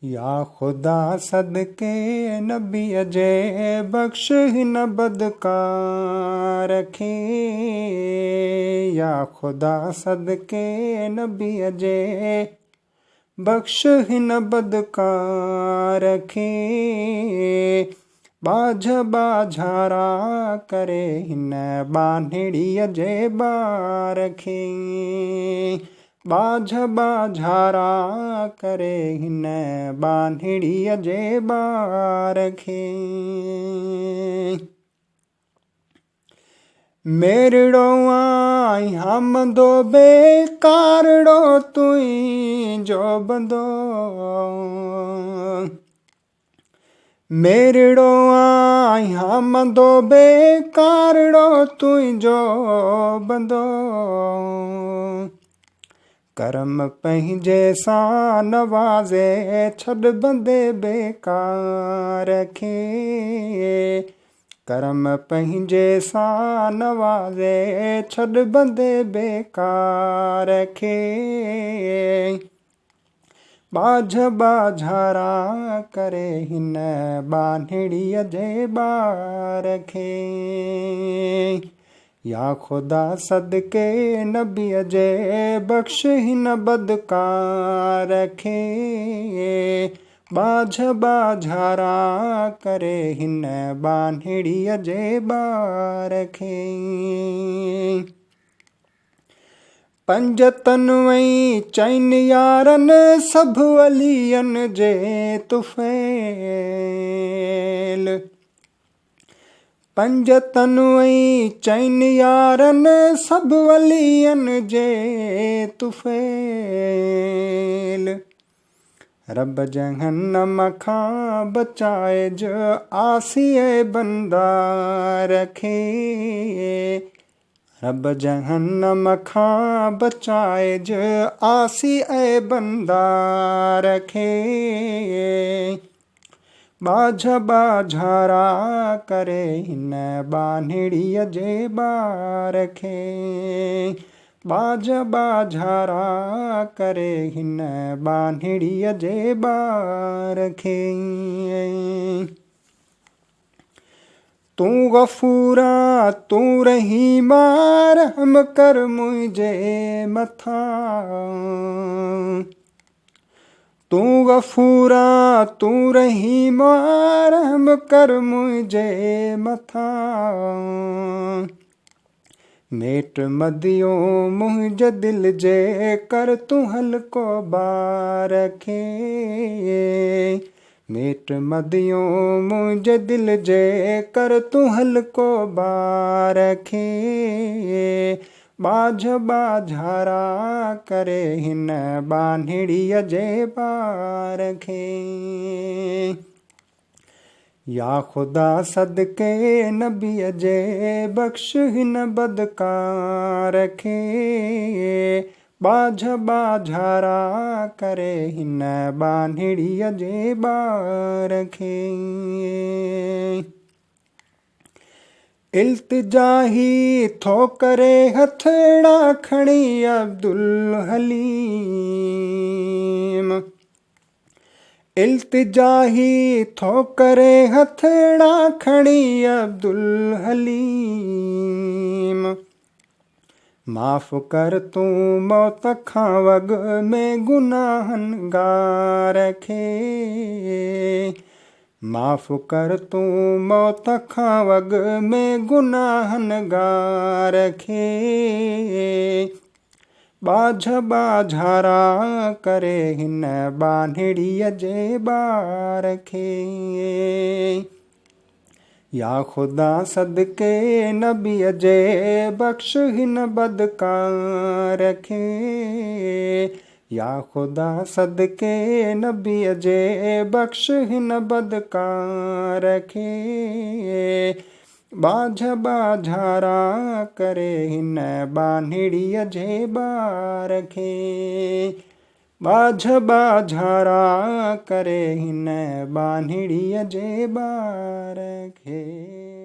या खुदा सदके नबी अजे बख्श हिन बदकार खे। या खुदा सदके नबी अजे बख्श हिन बदकार खे। बाझ बाझारा करे हिन बान्हिड़ीअ जे ॿार खे। बाझ बाझारा करे हिन बान्हिड़ीअ जे ॿार खे। मेरड़ो आई हमदो बेकारड़ो तुंहिंजो बंदो। मेरड़ो आई हमदो बेकारड़ो तुंहिंजो बंदो। करम पंहिंजे सां नवाज़े छॾ बंदे बेकार खे। करम पंहिंजे सां नवाज़े छॾ बंदे बेकार खे। बाझ बाझारा करे हिन बान्हिड़ीअ जे ॿार खे। या खुदा सदके नबीअ जे बख्श हिन बदकार खे। बाझ बाझारा करे हिन बान्हिड़ीअ जे ॿार खे। पंज तनवई चइनि यारनि सभु अलियनि जे तुफ़ैल। पंज तनवई चइनि यारनि सभु अलियनि जे तुफ़ैल। रब जहन्नम खां बचाइज आसीए बंदार खे। रब जहन्नम खां बचाइज आसीए बंदार खे। बाझ बाझारा करे हिन बान्हिड़ीअ जे ॿार खे। बाझ बाझारा करे हिन बान्हिड़ीअ जे ॿार खे। तूं गफ़ूरा तूं रहीमा रहम कर मुंहिंजे मथां। तूं गफ़ूरा तूं रहीमा रहम कर मुंहिंजे मथां। नेठ मदियो मुंहिंजे दिल जे कर तूं हल्को बार खे। नेठ मदियो मुंहिंजे दिल जे कर तूं हल्को बार खे। बाझ बाझारा करे हिन बान्हिड़ीअ जे ॿार खे। या खुदा सदके नबीअ जे बख्श हिन बदकार खे। बाझ बाझारा करे हिन बान्हिड़ीअ जे ॿार खे। इल्तिजाही थो करे हथड़ा खणी अब्दुल हलीम। इल्तिजाही थो करे हथड़ा खणी अब्दुल हलीम। माफ़ कर तूं मौत खां वॻ में गुनाहगार खे। माफ़ कर तूं मौत खां वॻ में गुनाहगार खे। बाझ बाझारा करे हिन बान्हिड़ीअ जे ॿार खे। या खुदा सदके नबीअ जे बख्श हिन बदकार खे। या खुदा सदके नबीअ जे बख्श हिन बदकार खे। बाझ बाझारा करे हिन बान्हिड़ीअ जे ॿार खे। बाझ बाझारा करे हिन बान्हिड़ीअ जे ॿार खे।